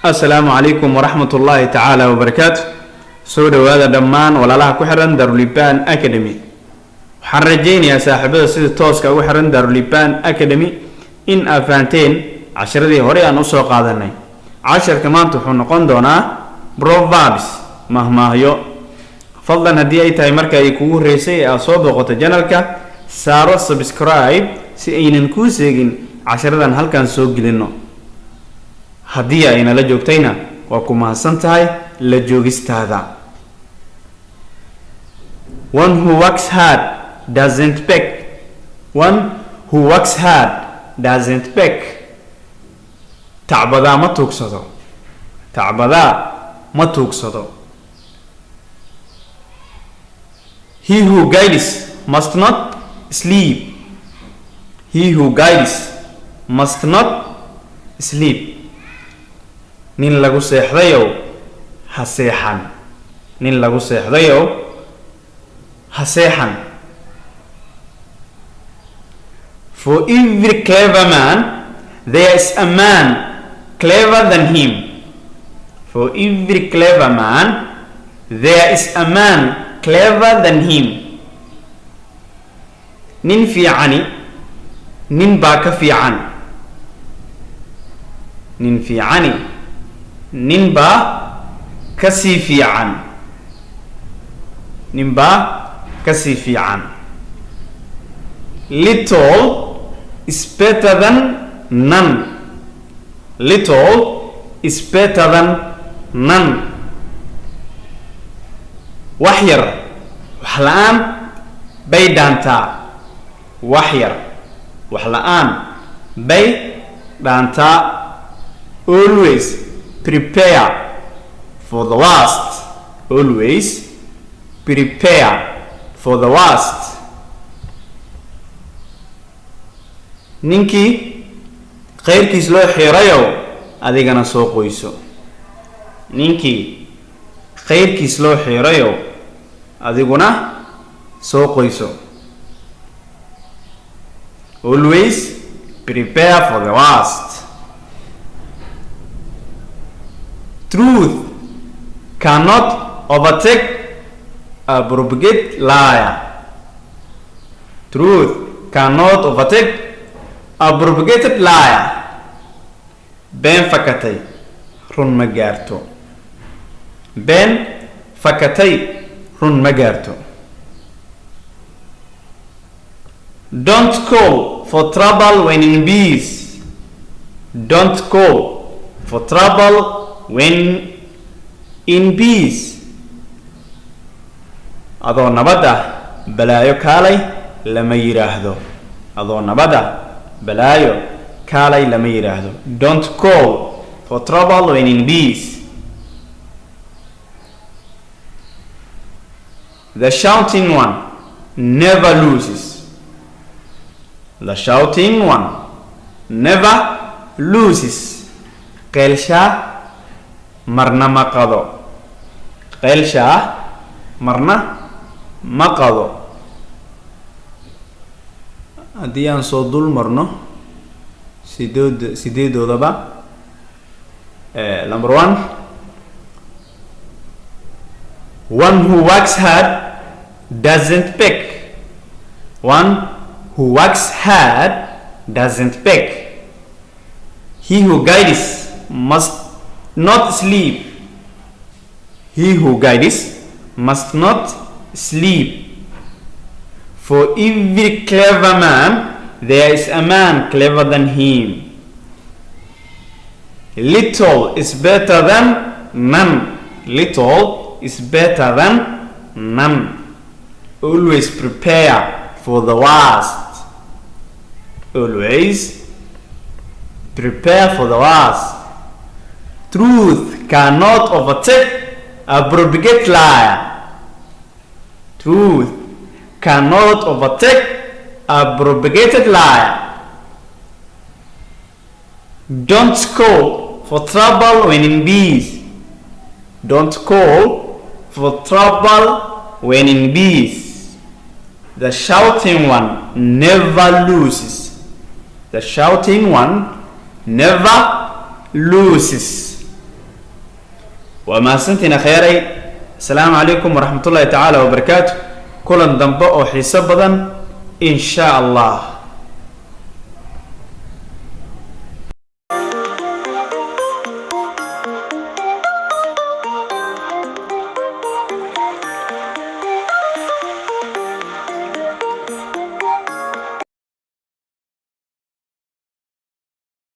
السلام عليكم ورحمة الله تعالى وبركاته. سو دhowaada dhammaan walaalaha ku xiran Daruliban Academy. waxaan rajaynayaa saaxiibada sida tooska ugu xiran Daruliban Academy in aad fahanteen casharadii hore aan u soo qaadanay. casharka maanta wuxuu noqon doonaa proverbs mahmaahyo. fadlan haddii ay tahay marka ay kugu horeysay aad soo booqato channelka saaro subscribe si aynan kuu seegin casharadan halkan soo gelino. haddii ayna la joogtayna waa ku mahadsan tahay la joogistaada. One who works hard doesn't beg. One who works hard doesn't beg. تعبدا ما توكسدو. تعبدا ما توكسدو. He who guides must not sleep. He who guides must not sleep. nin lagu seexdayo ha seexan. nin lagu seexdayo ha seexan. For every clever man there is a man clever than him. For every clever man there is a man clever than him. nin fiicani nin baa ka fiican. nin fiicani nin baa ka sii fiican. nin baa ka sii fiican. Little is better than none. Little is better than none. wax yar wax la'aan bay dhaantaa. wax yar wax la'aan bay dhaantaa. Always prepare for the worst. Always prepare for the worst. ninkii khayrkiis loo xiirayo adigana soo qoyso. ninkii khayrkiis loo xiirayo adiguna soo qoyso. Always prepare for the worst. Truth cannot overtake a propagate liar. Truth cannot overtake a propagated liar. been fakatay run ma gaarto. been fakatay run ma gaarto. Don't call for trouble when in peace. Don't call for trouble when in peace. adoo nabada balaayo kaalay lama yiraahdo. adoo nabada balaayo kaalay lama yiraahdo. Don't call for trouble when in peace. The shouting one never loses. The shouting one never loses. qeelsha marna ma qado. qeelsha marna ma qado. haddii aan soo dul marno sideedoodaba. Number one, one who works hard doesn't beg. One who works hard doesn't beg. He who guides must not sleep. He who guides must not sleep. For every clever man there is a man clever than him. Little is better than none. Little is better than none. Always prepare for the worst. Always prepare for the worst. Truth cannot overtake a propagate liar. Truth cannot overtake a propagated liar. Don't call for trouble when in peace. Don't call for trouble when in peace. The shouting one never loses. The shouting one never loses. وما سنتنا خيري السلام عليكم ورحمة الله تعالى وبركاته كل ضمباء وحساب إن شاء الله.